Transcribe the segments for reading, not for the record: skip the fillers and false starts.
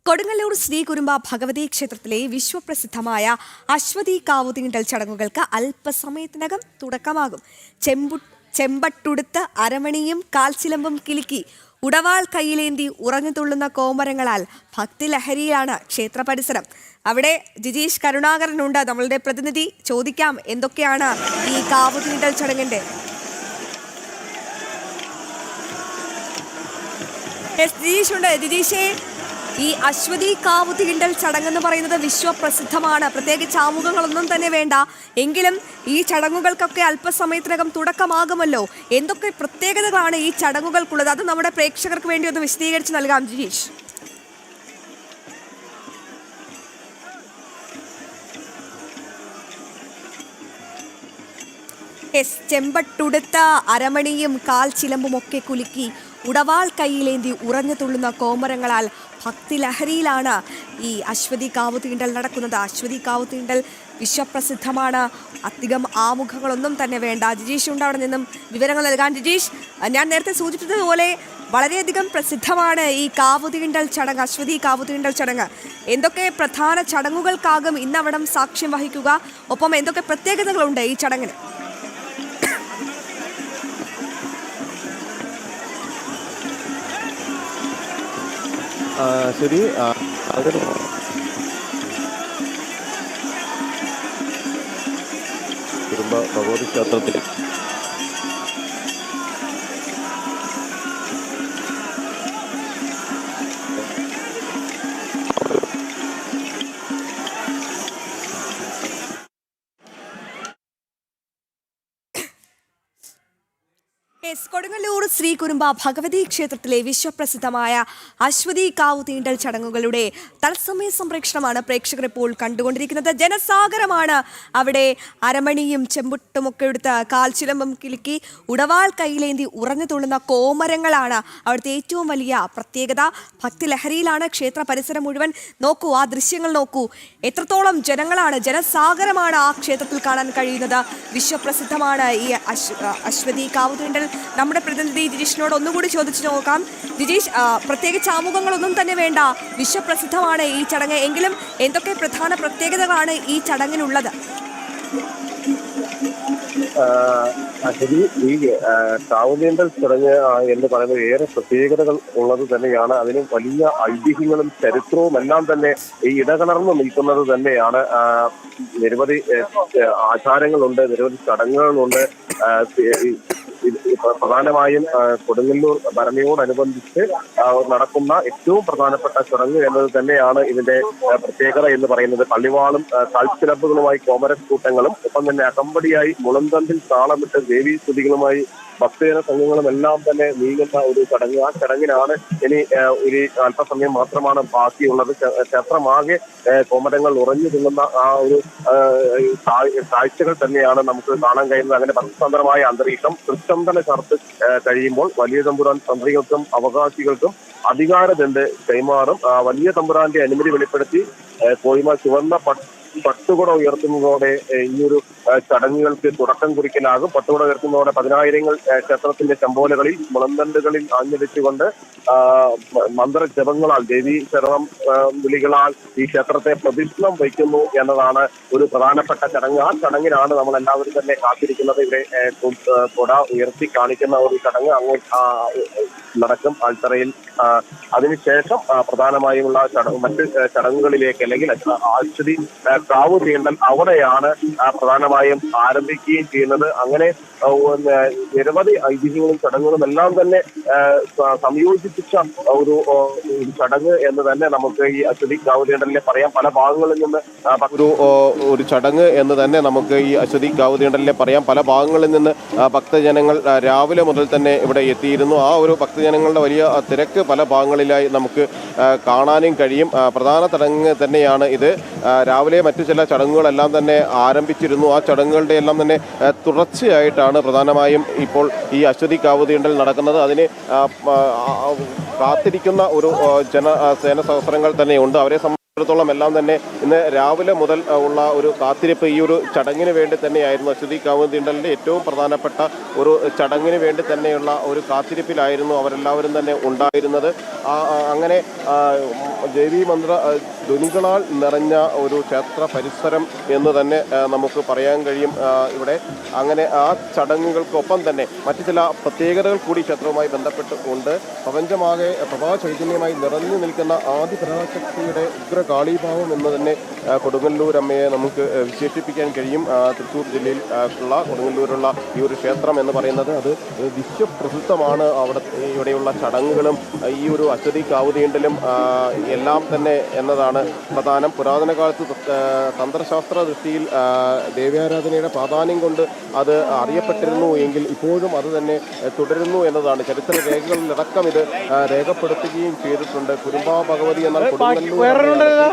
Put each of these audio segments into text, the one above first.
കൊടുങ്ങല്ലൂർ ശ്രീ കുരുമ്പ ഭഗവതി ക്ഷേത്രത്തിലെ വിശ്വപ്രസിദ്ധമായ അശ്വതി കാവുതീണ്ടൽ ചടങ്ങുകൾക്ക് അല്പസമയത്തിനകം തുടക്കമാകും. ചെമ്പട്ടുടുത്ത് അരമണിയും കാൽച്ചിലമ്പും കിലുക്കി ഉടവാൾ കയ്യിലേന്തി ഉറഞ്ഞുതുള്ളുന്ന കോമരങ്ങളാൽ ഭക്തിലഹരിയിലാണ് ക്ഷേത്ര പരിസരം. അവിടെ ജിജീഷ് കരുണാകരനുണ്ട്, നമ്മളുടെ പ്രതിനിധി. ചോദിക്കാം, എന്തൊക്കെയാണ് ഈ കാവുതീണ്ടൽ ചടങ്ങിന്റെ? ജിജീഷ് ഉണ്ട്. ജിജീഷേ, ഈ അശ്വതി കാവുതീണ്ടൽ ചടങ്ങെന്ന് പറയുന്നത് വിശ്വപ്രസിദ്ധമാണ്. പ്രത്യേകിച്ച് ആമുഖങ്ങളൊന്നും തന്നെ വേണ്ട. എങ്കിലും ഈ ചടങ്ങുകൾക്കൊക്കെ അല്പസമയത്തിനകം തുടക്കമാകുമല്ലോ. എന്തൊക്കെ പ്രത്യേകതകളാണ് ഈ ചടങ്ങുകൾക്കുള്ളത്? അത് നമ്മുടെ പ്രേക്ഷകർക്ക് വേണ്ടി ഒന്ന് വിശദീകരിച്ച് നൽകാം ജിജീഷ്. ചെമ്പട്ടുടുത്ത അരമണിയും കാൽ ചിലമ്പും ഒക്കെ കുലുക്കി ഉടവാൾ കയ്യിലേന്തി ഉറഞ്ഞു തുള്ളുന്ന കോമരങ്ങളാൽ ഭക്തിലഹരിയിലാണ് ഈ അശ്വതി കാവുതീണ്ടൽ നടക്കുന്നത്. അശ്വതി കാവുതീണ്ടൽ വിശ്വപ്രസിദ്ധമാണ്. അധികം ആമുഖങ്ങളൊന്നും തന്നെ വേണ്ട. ജിജീഷ് ഉണ്ട് അവിടെ നിന്നും വിവരങ്ങൾ നൽകാൻ. ജിജീഷ്, ഞാൻ നേരത്തെ സൂചിപ്പിച്ചതുപോലെ വളരെയധികം പ്രസിദ്ധമാണ് ഈ കാവുതീണ്ടൽ ചടങ്ങ്, അശ്വതി കാവുതീണ്ടൽ ചടങ്ങ്. എന്തൊക്കെ പ്രധാന ചടങ്ങുകൾക്കാകും ഇന്ന് അവിടം സാക്ഷ്യം വഹിക്കുക? ഒപ്പം എന്തൊക്കെ പ്രത്യേകതകളുണ്ട് ഈ ചടങ്ങിന്? ശരി, കുടുംബ ഭഗവതി ക്ഷേത്രത്തിൽ കൊടുങ്ങല്ലൂർ ശ്രീ കുരുമ്പ ഭഗവതി ക്ഷേത്രത്തിലെ വിശ്വപ്രസിദ്ധമായ അശ്വതി കാവുതീണ്ടൽ ചടങ്ങുകളുടെ തത്സമയ സംപ്രേക്ഷണമാണ് പ്രേക്ഷകർ ഇപ്പോൾ കണ്ടുകൊണ്ടിരിക്കുന്നത്. ജനസാഗരമാണ് അവിടെ. അരമണിയും ചെമ്പുട്ടുമൊക്കെ എടുത്ത് കാൽച്ചിലമ്പും കിലുക്കി ഉടവാൾ കയ്യിലേന്തി ഉറഞ്ഞു തുള്ളുന്ന കോമരങ്ങളാണ് അവിടുത്തെ ഏറ്റവും വലിയ പ്രത്യേകത. ഭക്തിലഹരിയിലാണ് ക്ഷേത്ര പരിസരം മുഴുവൻ. നോക്കൂ, ആ ദൃശ്യങ്ങൾ നോക്കൂ. എത്രത്തോളം ജനങ്ങളാണ്, ജനസാഗരമാണ് ആ ക്ഷേത്രത്തിൽ കാണാൻ കഴിയുന്നത്. വിശ്വപ്രസിദ്ധമാണ് ഈ അശ്വതി കാവുതീണ്ടൽ. നമ്മുടെ പ്രതിനിധി ജിജീഷിനോട് ഒന്നുകൂടി ചോദിച്ചു നോക്കാം. ജിജീഷ്, പ്രത്യേകിച്ച് ആമുഖങ്ങളൊന്നും തന്നെ വേണ്ട, വിശ്വപ്രസിദ്ധമാണ് ഈ ചടങ്ങ്. എങ്കിലും എന്തൊക്കെ പ്രധാന പ്രത്യേകതകളാണ് ഈ ചടങ്ങിനുള്ളത്? ഈ കാവുതീണ്ടൽ ചടങ്ങ് എന്ന് പറയുന്നത് ഏറെ പ്രത്യേകതകൾ ഉള്ളത് തന്നെയാണ്. അതിന് വലിയ ഐതിഹ്യങ്ങളും ചരിത്രവും എല്ലാം തന്നെ ഈ ഇടകലർന്നു നിൽക്കുന്നത് തന്നെയാണ്. നിരവധി ആചാരങ്ങളുണ്ട്, നിരവധി ചടങ്ങുകളുണ്ട്. പ്രധാനമായും കൊടുങ്ങല്ലൂർ ഭരണിയോടനുബന്ധിച്ച് നടക്കുന്ന ഏറ്റവും പ്രധാനപ്പെട്ട ചടങ്ങ് എന്നത് തന്നെയാണ് ഇതിന്റെ പ്രത്യേകത എന്ന് പറയുന്നത്. പള്ളിവാളും കാൽച്ചിലമ്പുകളുമായി കോമരക്കൂട്ടങ്ങളും ഒപ്പം തന്നെ അകമ്പടിയായി മുളന്തണ്ടിൽ താളമിട്ട് ദേവീസ്തുതികളുമായി ഭക്തജന സംഘങ്ങളും എല്ലാം തന്നെ നീങ്ങുന്ന ഒരു ചടങ്ങ്. ആ ചടങ്ങിനാണ് ഇനി ഒരു അല്പസമയം മാത്രമാണ് ബാക്കിയുള്ളത്. ക്ഷേത്രമാകെ കോമരങ്ങൾ ഉറഞ്ഞു നിൽക്കുന്ന ആ ഒരു കാഴ്ചകൾ തന്നെയാണ് നമുക്ക് കാണാൻ കഴിയുന്നത്. അങ്ങനെ ഭക്തതന്ത്രമായ അന്തരീക്ഷം തൃച്ചന്തന ചർച്ച കഴിയുമ്പോൾ വലിയ തമ്പുരാൻ തന്ത്രികൾക്കും അവകാശികൾക്കും അധികാരദണ്ഡ് കൈമാറും. വലിയ തമ്പുരാന്റെ അനുമതി വെളിപ്പെടുത്തി കോയിമ ചുവന്ന പട്ടുകുട ഉയർത്തുന്നതോടെ ഈ ഒരു ചടങ്ങുകൾക്ക് തുടക്കം കുറിക്കലാകും. പട്ടുകുട ഉയർത്തുന്നതോടെ പതിനായിരങ്ങൾ ക്ഷേത്രത്തിന്റെ ചമ്പോലകളിൽ മുളന്തണ്ടുകളിൽ ആഞ്ഞടിച്ചുകൊണ്ട് മന്ത്രജപങ്ങളാൽ ദേവീ ശരണം വിളികളാൽ ഈ ക്ഷേത്രത്തെ പ്രതിഷ്ഠം വയ്ക്കുന്നു എന്നതാണ് ഒരു പ്രധാനപ്പെട്ട ചടങ്ങ്. ആ ചടങ്ങിനാണ് നമ്മൾ എല്ലാവരും തന്നെ കാത്തിരിക്കുന്നത്. ഇവിടെ കുട ഉയർത്തി കാണിക്കുന്ന ഒരു ചടങ്ങ് നടക്കും ആൽത്തറയിൽ. അതിനുശേഷം പ്രധാനമായുമുള്ള മറ്റ് ചടങ്ങുകളിലേക്ക് അല്ലെങ്കിൽ അശ്വതി കാവുതീണ്ടൽ അവിടെയാണ് പ്രധാനമായും ആരംഭിക്കുകയും ചെയ്യുന്നത്. അങ്ങനെ നിരവധി ഐതിഹ്യങ്ങളും ചടങ്ങുകളും എല്ലാം തന്നെ സംയോജിപ്പിച്ച ഒരു ചടങ്ങ് എന്ന് തന്നെ നമുക്ക് ഈ അശ്വതി കാവുതീണ്ടലിനെ പറയാം. പല ഭാഗങ്ങളിൽ നിന്ന് ഒരു ചടങ്ങ് എന്ന് തന്നെ നമുക്ക് ഈ അശ്വതി കാവുതീണ്ടലിനെ പറയാം. പല ഭാഗങ്ങളിൽ നിന്ന് ഭക്തജനങ്ങൾ രാവിലെ മുതൽ തന്നെ ഇവിടെ എത്തിയിരുന്നു. ആ ഒരു ഭക്തജനങ്ങളുടെ വലിയ തിരക്ക് പല ഭാഗങ്ങളിലായി നമുക്ക് കാണാനും കഴിയും. പ്രധാന ചടങ്ങ് തന്നെയാണ് ഇത്. രാവിലെ മറ്റു ചില ചടങ്ങുകളെല്ലാം തന്നെ ആരംഭിച്ചിരുന്നു. ആ ചടങ്ങുകളുടെ എല്ലാം തന്നെ തുടർച്ചയായിട്ടാണ് പ്രധാനമായും ഇപ്പോൾ ഈ അശ്വതി കാവുതീണ്ടൽ നടക്കുന്നത്. അതിന് കാത്തിരിക്കുന്ന ഒരു സേന സഹസ്രങ്ങൾ തന്നെയുണ്ട്. അവരെ ത്തോളം എല്ലാം തന്നെ ഇന്ന് രാവിലെ മുതൽ ഉള്ള ഒരു കാത്തിരിപ്പ് ഈ ഒരു ചടങ്ങിന് വേണ്ടി തന്നെയായിരുന്നു. അശ്വതി കാവ് തീണ്ടലിൻ്റെ ഏറ്റവും പ്രധാനപ്പെട്ട ഒരു ചടങ്ങിന് വേണ്ടി തന്നെയുള്ള ഒരു കാത്തിരിപ്പിലായിരുന്നു അവരെല്ലാവരും തന്നെ ഉണ്ടായിരുന്നത്. അങ്ങനെ ദേവീ മന്ത്ര ധ്വനികളാൽ നിറഞ്ഞ ഒരു ക്ഷേത്ര പരിസരം എന്ന് തന്നെ നമുക്ക് പറയാൻ കഴിയും ഇവിടെ. അങ്ങനെ ആ ചടങ്ങുകൾക്കൊപ്പം തന്നെ മറ്റു ചില പ്രത്യേകതകൾ കൂടി ക്ഷേത്രവുമായി ബന്ധപ്പെട്ടുകൊണ്ട് പ്രപഞ്ചമാകെ പ്രഭാചൈതന്യമായി നിറഞ്ഞു നിൽക്കുന്ന ആദിപരാശക്തിയുടെ ഉഗ്രകാളീഭാവം എന്ന് തന്നെ കൊടുങ്ങല്ലൂർ അമ്മയെ നമുക്ക് വിശേഷിപ്പിക്കാൻ കഴിയും. തൃശ്ശൂർ ജില്ലയിൽ ഉള്ള കൊടുങ്ങല്ലൂരുള്ള ഈ ഒരു ക്ഷേത്രം എന്ന് പറയുന്നത് അത് വിശ്വപ്രസിദ്ധമാണ്. ഇവിടെയുള്ള ചടങ്ങുകളും ഈ ഒരു അശ്വതി കാവുതീണ്ടലും എല്ലാം തന്നെ എന്നതാണ് പ്രധാനം. പുരാതന കാലത്ത് തന്ത്രശാസ്ത്ര ദൃഷ്ടിയിൽ ദേവ്യാരാധനയുടെ പ്രാധാന്യം കൊണ്ട് അത് അറിയപ്പെട്ടിരുന്നു എങ്കിൽ ഇപ്പോഴും അത് തന്നെ തുടരുന്നു എന്നതാണ്. ചരിത്ര രേഖകളിലടക്കം ഇത് രേഖപ്പെടുത്തുകയും ചെയ്തിട്ടുണ്ട്. കുരുമ്പ ഭഗവതി എന്നാൽ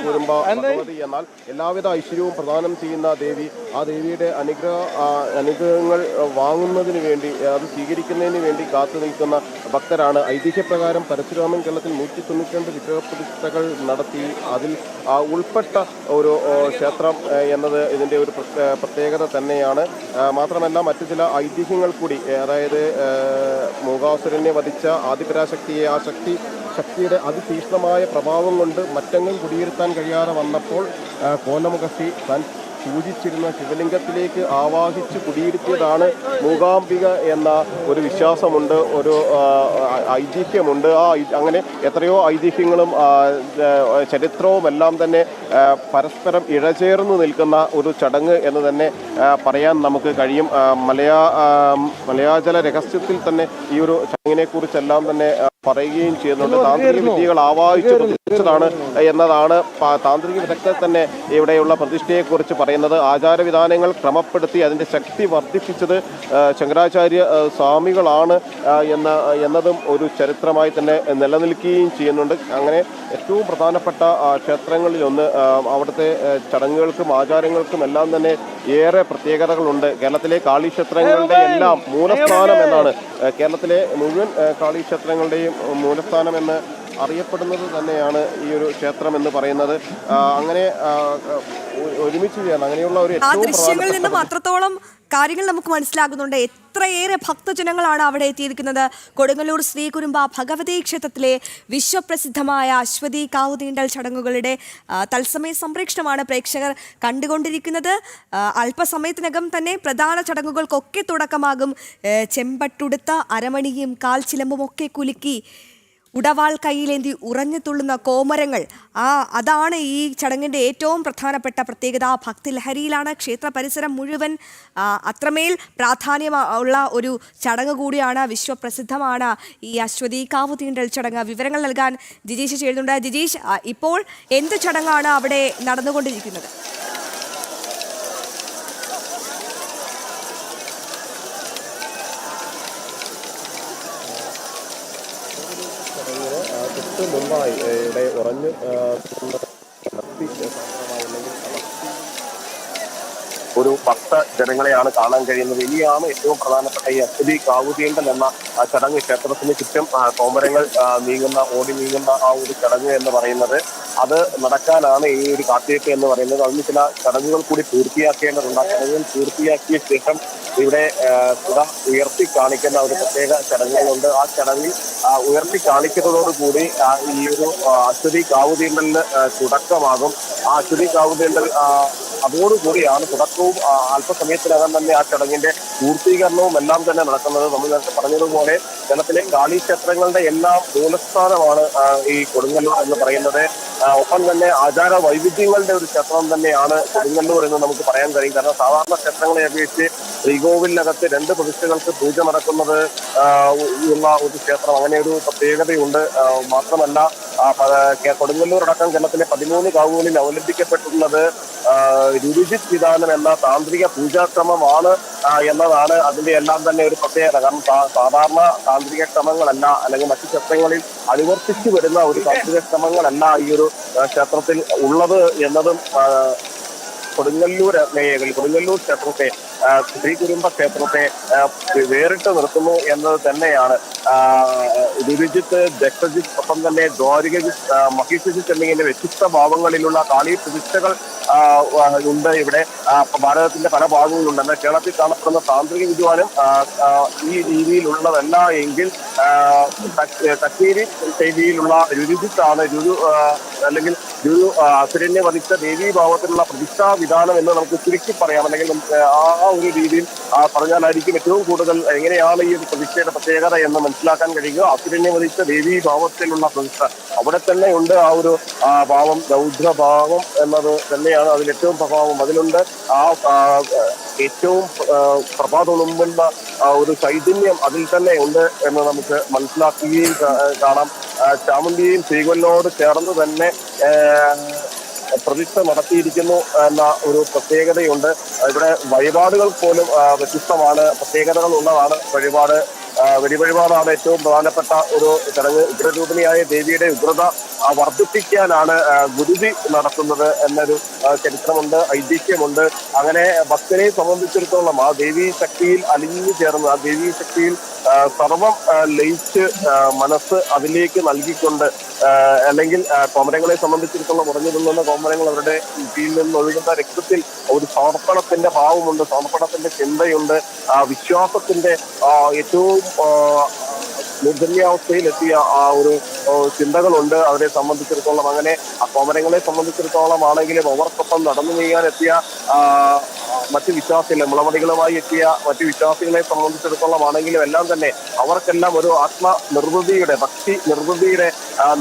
കുരുമ്പ ഭഗവതി എന്നാൽ എല്ലാവിധ ഐശ്വര്യവും പ്രദാനം ചെയ്യുന്ന ദേവി. ആ ദേവിയുടെ അനുഗ്രഹങ്ങൾ വാങ്ങുന്നതിന് വേണ്ടി അത് സ്വീകരിക്കുന്നതിന് വേണ്ടി കാത്തു നിൽക്കുന്ന ഭക്തരാണ്. ഐതിഹ്യപ്രകാരം പരശുരാമൻ കേരളത്തിൽ 192 വിഗ്രഹപ്രതിഷ്ഠകൾ നടത്തി അതിൽ ഉൾപ്പെട്ട ഒരു ക്ഷേത്രം എന്നത് ഇതിൻ്റെ ഒരു പ്രത്യേകത തന്നെയാണ്. മാത്രമല്ല മറ്റു ചില ഐതിഹ്യങ്ങൾ കൂടി, അതായത് മൂകാസുരനെ വധിച്ച ആദിപരാശക്തിയെ ആ ശക്തിയുടെ അതിതീക്ഷ്ണമായ പ്രഭാവം കൊണ്ട് മറ്റെങ്ങും കുടിയിരുത്താൻ കഴിയാതെ വന്നപ്പോൾ കോലമുഖശ്രീ താൻ പൂജിച്ചിരുന്ന ശിവലിംഗത്തിലേക്ക് ആവാഹിച്ച് കുടിയിരുത്തിയതാണ് മൂകാംബിക എന്ന ഒരു വിശ്വാസമുണ്ട്, ഒരു ഐതിഹ്യമുണ്ട്. അങ്ങനെ എത്രയോ ഐതിഹ്യങ്ങളും ചരിത്രവും എല്ലാം തന്നെ പരസ്പരം ഇഴചേർന്ന് നിൽക്കുന്ന ഒരു ചടങ്ങ് എന്ന് തന്നെ പറയാൻ നമുക്ക് കഴിയും. മലയാജല രഹസ്യത്തിൽ തന്നെ ഈ ഒരു ചടങ്ങിനെക്കുറിച്ചെല്ലാം തന്നെ പറയുകയും ചെയ്യുന്നുണ്ട്. താന്ത്രിക വിദ്യകൾ ആവാഹിച്ച് പ്രതിഷ്ഠിച്ചതാണ് എന്നതാണ് താന്ത്രിക വിദഗ്ധർ തന്നെ ഇവിടെയുള്ള പ്രതിഷ്ഠയെക്കുറിച്ച് പറയുന്നത്. ആചാരവിധാനങ്ങൾ ക്രമപ്പെടുത്തി അതിൻ്റെ ശക്തി വർദ്ധിപ്പിച്ചത് ശങ്കരാചാര്യ സ്വാമികളാണ് എന്നതും ഒരു ചരിത്രമായി തന്നെ നിലനിൽക്കുകയും ചെയ്യുന്നുണ്ട്. അങ്ങനെ ഏറ്റവും പ്രധാനപ്പെട്ട ക്ഷേത്രങ്ങളിലൊന്ന് അവിടുത്തെ ചടങ്ങുകൾക്കും ആചാരങ്ങൾക്കും എല്ലാം തന്നെ ഏറെ പ്രത്യേകതകളുണ്ട്. കേരളത്തിലെ കാളീക്ഷേത്രങ്ങളുടെ എല്ലാം മൂലസ്ഥാനം എന്നാണ്, കേരളത്തിലെ മുഴുവൻ കാളീക്ഷേത്രങ്ങളുടെയും മൂലസ്ഥാനം എന്ന് അറിയപ്പെടുന്നത് തന്നെയാണ് ഈ ഒരു ക്ഷേത്രം എന്ന് പറയുന്നത്. അങ്ങനെ ഒരുമിച്ച് ചെയ്യണം അങ്ങനെയുള്ള ഒരു ദൃശ്യങ്ങളിൽ നിന്നും അത്രത്തോളം കാര്യങ്ങൾ നമുക്ക് മനസ്സിലാകുന്നുണ്ട്. എത്രയേറെ ഭക്തജനങ്ങളാണ് അവിടെ എത്തിയിരിക്കുന്നത്. കൊടുങ്ങല്ലൂർ ശ്രീകുരുമ്പ ഭഗവതി ക്ഷേത്രത്തിലെ വിശ്വപ്രസിദ്ധമായ അശ്വതി കാവുതീണ്ടൽ ചടങ്ങുകളുടെ തത്സമയ സംപ്രേക്ഷണമാണ് പ്രേക്ഷകർ കണ്ടുകൊണ്ടിരിക്കുന്നത്. അല്പസമയത്തിനകം തന്നെ പ്രധാന ചടങ്ങുകൾക്കൊക്കെ തുടക്കമാകും. ചെമ്പട്ടുടുത്ത അരമണിയും കാൽച്ചിലമ്പും ഒക്കെ കുലുക്കി ഉടവാൾ കയ്യിലേന്തി ഉറഞ്ഞു തുള്ളുന്ന കോമരങ്ങൾ, അതാണ് ഈ ചടങ്ങിൻ്റെ ഏറ്റവും പ്രധാനപ്പെട്ട പ്രത്യേകത. ഭക്തിലഹരിയിലാണ് ക്ഷേത്ര പരിസരം മുഴുവൻ. അത്രമേൽ പ്രാധാന്യമുള്ള ഒരു ചടങ്ങ് കൂടിയാണ്, വിശ്വപ്രസിദ്ധമാണ് ഈ അശ്വതി കാവുതീണ്ടൽ ചടങ്ങ്. വിവരങ്ങൾ നൽകാൻ ജിജീഷ് ചേരുന്നുണ്ട്. ജിജീഷ്, ഇപ്പോൾ എന്ത് ചടങ്ങാണ് അവിടെ നടന്നുകൊണ്ടിരിക്കുന്നത്? മുമ്പായി ഇവിടെ ഉറഞ്ഞ് ഒരു ഭക്തജനങ്ങളെയാണ് കാണാൻ കഴിയുന്നത്. ഇനിയാണ് ഏറ്റവും പ്രധാനപ്പെട്ട ഈ അശ്വതി കാവുതീണ്ടൽ എന്ന ആ ചടങ്ങ്. ക്ഷേത്രത്തിന് ചുറ്റും കോമരങ്ങൾ ഓടി നീങ്ങുന്ന ആ ഒരു ചടങ്ങ് എന്ന് പറയുന്നത്, അത് നടക്കാനാണ് ഈ ഒരു കാത്തിരിപ്പ് എന്ന് പറയുന്നത്. അതിന് ചില ചടങ്ങുകൾ കൂടി പൂർത്തിയാക്കേണ്ടതുണ്ട്. ആ ചടങ്ങുകൾ പൂർത്തിയാക്കിയ ശേഷം ഇവിടെ കുട ഉയർത്തി കാണിക്കുന്ന ഒരു പ്രത്യേക ചടങ്ങുകളുണ്ട്. ആ ചടങ്ങിൽ ഉയർത്തി കാണിക്കുന്നതോടുകൂടി ഈ ഒരു അശ്വതി കാവുതീണ്ടലിന് തുടക്കമാകും. ആ അശ്വതി കാവുതീണ്ടൽ അതോടുകൂടിയാണ് തുടക്കവും അല്പസമയത്തിനകം തന്നെ ആ ചടങ്ങിന്റെ പൂർത്തീകരണവും എല്ലാം തന്നെ നടക്കുന്നത്. നമ്മൾ നേരത്തെ പറഞ്ഞതുപോലെ കേരളത്തിലെ കാളീക്ഷേത്രങ്ങളുടെ എല്ലാം മൂലസ്ഥാനമാണ് ഈ കൊടുങ്ങല്ലൂർ എന്ന് പറയുന്നത്. ഒപ്പം തന്നെ ആചാര വൈവിധ്യങ്ങളുടെ ഒരു ക്ഷേത്രം തന്നെയാണ് കൊടുങ്ങല്ലൂർ എന്ന് നമുക്ക് പറയാൻ കഴിയും. കാരണം സാധാരണ ക്ഷേത്രങ്ങളെ അപേക്ഷിച്ച് ശ്രീകോവിലിനകത്ത് 2 പ്രതിഷ്ഠകൾക്ക് പൂജ നടക്കുന്നത് ഉള്ള ഒരു ക്ഷേത്രം, അങ്ങനെ ഒരു പ്രത്യേകതയുണ്ട്. മാത്രമല്ല കൊടുങ്ങല്ലൂർ അടക്കം കേരളത്തിലെ 13 കാവുകളിൽ അവലംബിക്കപ്പെട്ടിട്ടുള്ളത് രുചിജിത് വിധാനം എന്ന താന്ത്രിക പൂജാക്രമമാണ് എന്നതാണ് അതിന്റെ എല്ലാം തന്നെ ഒരു പ്രത്യേകത. കാരണം സാധാരണ താന്ത്രിക ക്രമങ്ങളല്ല, അല്ലെങ്കിൽ മറ്റു ക്ഷേത്രങ്ങളിൽ അനുവർത്തിച്ചു വരുന്ന ഒരു താന്ത്രിക ക്രമങ്ങളല്ല ഈ ഒരു ക്ഷേത്രത്തിൽ ഉള്ളത് എന്നതും കൊടുങ്ങല്ലൂർ ക്ഷേത്രത്തെ ശ്രീകുരുംബ ക്ഷേത്രത്തെ വേറിട്ട് നിർത്തുന്നു എന്നത് തന്നെയാണ്. രുചിജിത്ത്, ദക്ഷജിത്ത്, ഒപ്പം തന്നെ ദ്വാരികജിത്ത്, മഹിഷജിത്ത് എന്നിങ്ങനെ വ്യത്യസ്ത ഭാവങ്ങളിലുള്ള കാളി പ്രതിഷ്ഠകൾ ഉണ്ട് ഇവിടെ. ഭാരതത്തിന്റെ പല ഭാഗങ്ങളുണ്ട്. എന്നാൽ കേരളത്തിൽ കാണപ്പെടുന്ന താന്ത്രിക വിദ്വാനും ഈ രീതിയിലുള്ളതല്ല എങ്കിൽ കശ്മീരി ശൈലിയിലുള്ള രുചിജിത്താണ് അല്ലെങ്കിൽ അസുരനെ വധിച്ച ദേവീഭാവത്തിലുള്ള പ്രതിഷ്ഠാ വിധാനം എന്ന് നമുക്ക് ചുരുക്കി പറയാം. അല്ലെങ്കിൽ ആ ഒരു രീതിയിൽ പറഞ്ഞാലായിരിക്കും ഏറ്റവും കൂടുതൽ എങ്ങനെയാണ് ഈ ഒരു പ്രതിഷ്ഠയുടെ പ്രത്യേകത എന്ന് മനസ്സിലാക്കാൻ കഴിയുക. അസുരനെ വധിച്ച ദേവീഭാവത്തിലുള്ള പ്രതിഷ്ഠ അവിടെ തന്നെ ഉണ്ട്. ആ ഒരു ഭാവം, രൗദ്രഭാവം എന്നത് തന്നെയാണ് അതിൽ ഏറ്റവും പ്രഭാവം അതിലുണ്ട്. ഏറ്റവും പ്രഭാതൊളുമ്പുന്ന ഒരു ചൈതന്യം അതിൽ തന്നെ ഉണ്ട് എന്ന് നമുക്ക് മനസ്സിലാക്കുകയും കാണാം. ചാമുണ്ടിയും ശ്രീകൊല്ലോട് ചേർന്ന് തന്നെ പ്രതിഷ്ഠ നടത്തിയിരിക്കുന്നു എന്ന ഒരു പ്രത്യേകതയുണ്ട്. ഇവിടെ വഴിപാടുകൾ പോലും വ്യത്യസ്തമാണ്, പ്രത്യേകതകൾ ഉള്ളതാണ്. വെടിവഴിപാടാണ് ഏറ്റവും പ്രധാനപ്പെട്ട ഒരു ചടങ്ങ്. ഉഗ്രരൂപിണിയായ ദേവിയുടെ ഉഗ്രത വർദ്ധിപ്പിക്കാനാണ് ഗുരുതി നടത്തുന്നത് എന്നൊരു ചരിത്രമുണ്ട്, ഐതിഹ്യമുണ്ട്. അങ്ങനെ ഭക്തനെ സംബന്ധിച്ചിടത്തോളം ആ ദേവീ ശക്തിയിൽ അലിഞ്ഞു ചേർന്ന്, ആ ദേവീ ശക്തിയിൽ സർവം ലയിച്ച് മനസ്സ് അതിലേക്ക് നൽകിക്കൊണ്ട്, അല്ലെങ്കിൽ കോമരങ്ങളെ സംബന്ധിച്ചിടത്തോളം ഉറഞ്ഞു നിന്നുന്ന കോമരങ്ങൾ അവരുടെ കീഴിൽ നിന്ന് ഒഴുകുന്ന രക്തത്തിൽ ഒരു സമർപ്പണത്തിന്റെ ഭാവമുണ്ട്, സമർപ്പണത്തിന്റെ ചിന്തയുണ്ട്, വിശ്വാസത്തിന്റെ ഏറ്റവും മൂർധന്യാവസ്ഥയിലെത്തിയ ആ ഒരു ചിന്തകളുണ്ട് അവരെ സംബന്ധിച്ചിടത്തോളം. അങ്ങനെ ആ കോമരങ്ങളെ സംബന്ധിച്ചിടത്തോളം ആണെങ്കിലും അവർക്കൊപ്പം നടന്നു നീങ്ങാനെത്തിയ മറ്റു വിശ്വാസികളെ, മുളവടികളുമായി എത്തിയ മറ്റു വിശ്വാസികളെ സംബന്ധിച്ചിടത്തോളം ആണെങ്കിലും എല്ലാം തന്നെ അവർക്കെല്ലാം ഒരു ആത്മനിർവൃതിയുടെ, ഭക്തി നിർവൃതിയുടെ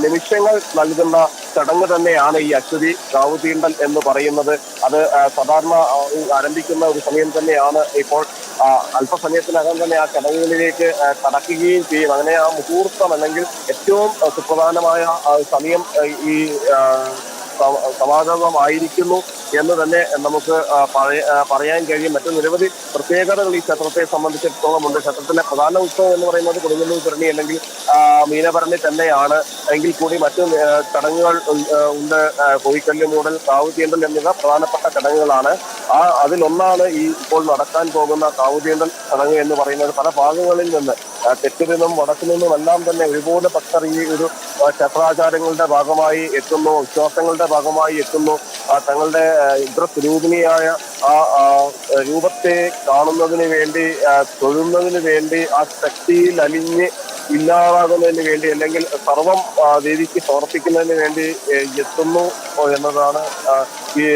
നിമിഷങ്ങൾ നൽകുന്ന ചടങ്ങ് തന്നെയാണ് ഈ അശ്വതി കാവുതീണ്ടൽ എന്ന് പറയുന്നത്. അത് സാധാരണ ആരംഭിക്കുന്ന ഒരു സമയം തന്നെയാണ്. ഇപ്പോൾ അല്പസമയത്തിനകം തന്നെ ആ ചടങ്ങുകളിലേക്ക് കടക്കുകയും ചെയ്യും. അങ്ങനെ ആ മുഹൂർത്തം അല്ലെങ്കിൽ ഏറ്റവും സുപ്രധാനമായ സമയം ഈ സമാഗമമായിരിക്കുന്നു എന്ന് തന്നെ നമുക്ക് പറയാൻ കഴിയും. മറ്റു നിരവധി പ്രത്യേകതകൾ ഈ ക്ഷേത്രത്തെ സംബന്ധിച്ചിടത്തോളം ഉണ്ട്. ക്ഷേത്രത്തിലെ പ്രധാന ഉത്സവം എന്ന് പറയുന്നത് കൊടുങ്ങല്ലൂർ ഭരണി അല്ലെങ്കിൽ മീനഭരണി തന്നെയാണ്. എങ്കിൽ കൂടി മറ്റു ചടങ്ങുകൾ ഉണ്ട്. കോഴിക്കല്ല് മൂടൽ, കാവുതീണ്ടൽ എന്നിവ പ്രധാനപ്പെട്ട ചടങ്ങുകളാണ്. അതിലൊന്നാണ് ഈ ഇപ്പോൾ നടക്കാൻ പോകുന്ന കാവുതീണ്ടൽ ചടങ്ങ് എന്ന് പറയുന്നത്. പല ഭാഗങ്ങളിൽ നിന്ന്, തെക്കു നിന്നും വടക്കു നിന്നും എല്ലാം തന്നെ ഒരുപോലെ ഭക്തർ ഈ ഒരു ക്ഷേത്രാചാരങ്ങളുടെ ഭാഗമായി എത്തുന്നു, വിശ്വാസങ്ങളുടെ ഭാഗമായി എത്തുന്നു. തങ്ങളുടെ ഉഗ്രസ്വരൂപിണിയായ ആ രൂപത്തെ കാണുന്നതിന് വേണ്ടി, തൊഴുന്നതിന് വേണ്ടി, ആ ശക്തിയിൽ അലിഞ്ഞ് ഇല്ലാതാകുന്നതിന് വേണ്ടി, അല്ലെങ്കിൽ സർവം ദേവിക്ക് സമർപ്പിക്കുന്നതിന് വേണ്ടി എത്തുന്നു എന്നതാണ് ഈ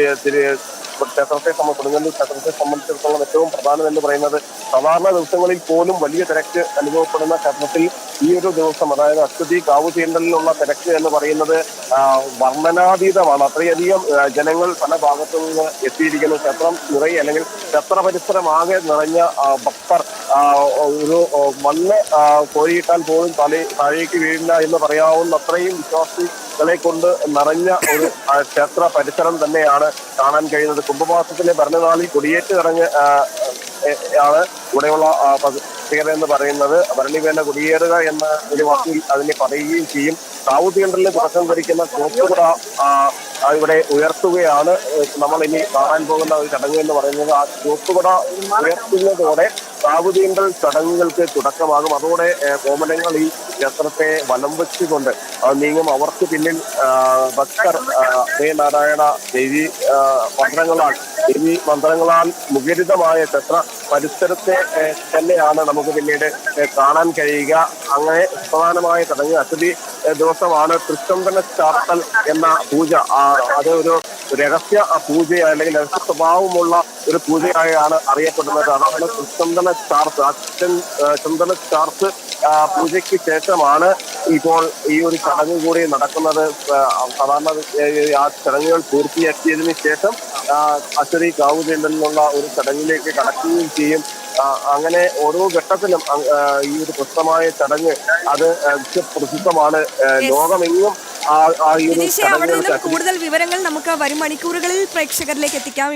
കൊടുങ്ങല്ലൂർ ക്ഷേത്രത്തെ സംബന്ധിച്ചിടത്തോളം ഏറ്റവും പ്രധാനം എന്ന് പറയുന്നത്. സാധാരണ ദിവസങ്ങളിൽ പോലും വലിയ തിരക്ക് അനുഭവപ്പെടുന്ന ക്ഷേത്രത്തിൽ ഈ ഒരു ദിവസം, അതായത് അശ്വതി കാവുതീണ്ടലിനുള്ള തിരക്ക് എന്ന് പറയുന്നത് വർണ്ണനാതീതമാണ്. അത്രയധികം ജനങ്ങൾ പല ഭാഗത്തു നിന്ന് എത്തിയിരിക്കുന്നു. ക്ഷേത്രം നിറയെ, അല്ലെങ്കിൽ ക്ഷേത്ര പരിസരമാകെ നിറഞ്ഞ ഭക്തർ, ഒരു മണ്ണ് കോരിയിട്ടാൽ പോലും താഴേക്ക് വീഴില്ല എന്ന് പറയാവുന്ന അത്രയും വിശ്വാസികളെ കൊണ്ട് നിറഞ്ഞ ഒരു ക്ഷേത്ര പരിസരം തന്നെയാണ് കാണാൻ കഴിയുന്നത്. കുംഭമാസത്തിലെ ഭരണനാളിൽ കൊടിയേറ്റ് ചടങ്ങ് ആണ് ഇവിടെയുള്ള പ്രത്യേകത എന്ന് പറയുന്നത്. ഭരണിവേല കൊടിയേറുക എന്ന ഒരു വാക്കിൽ അതിനെ പറയുകയും ചെയ്യും. കാവുതീണ്ടലിന് തുടക്കം കുറിക്കുന്ന ചുവപ്പുകുട ഇവിടെ ഉയർത്തുകയാണ് നമ്മൾ ഇനി കാണാൻ പോകുന്ന ഒരു ചടങ്ങ് എന്ന് പറയുന്നത്. ആ ചുവപ്പുകുട ഉയർത്തുന്നതോടെ കാവുതീണ്ടൽ ചടങ്ങുകൾക്ക് തുടക്കമാകും. അതോടെ കോമരങ്ങൾ ഈ ക്ഷേത്രത്തെ വലം വെച്ചുകൊണ്ട് നീങ്ങും. അവർക്ക് പിന്നിൽ ഭക്തർ നാരായണ ദേവി മന്ത്രങ്ങളാൽ മുഖരിതമായ ക്ഷേത്ര പരിസരത്തെ തന്നെയാണ് നമുക്ക് പിന്നീട് കാണാൻ കഴിയുക. അങ്ങനെ പ്രധാനമായ ചടങ്ങ് അശ്വതി ദിവസമാണ് തൃച്ചന്ദന ചാർത്തൽ എന്ന പൂജ. അത് ഒരു രഹസ്യ പൂജ, അല്ലെങ്കിൽ രഹസ്യ സ്വഭാവമുള്ള ഒരു പൂജയായാണ് അറിയപ്പെടുന്നത്. അതാണ് തൃച്ചന്ദന ചാർത്ത്. ചന്ദന ചാർത്ത് പൂജയ്ക്ക് ശേഷമാണ് ഇപ്പോൾ ഈ ഒരു ചടങ്ങ് കൂടി നടക്കുന്നത്. സാധാരണ ആ ചടങ്ങുകൾ പൂർത്തിയാക്കിയതിനു ശേഷം അശ്വതി കാവുതീണ്ടലിനുള്ള ഒരു ചടങ്ങിലേക്ക് കടക്കുകയും ചെയ്യും. അങ്ങനെ ഓരോ ഘട്ടത്തിലും ഈ ഒരു പ്രശസ്തമായ ചടങ്ങ് അത് വിശ്വപ്രസിദ്ധമാണ്. ലോകമെങ്ങും അവിടെ നിന്നും കൂടുതൽ വിവരങ്ങൾ നമുക്ക് വരും മണിക്കൂറുകളിൽ പ്രേക്ഷകരിലേക്ക് എത്തിക്കാം.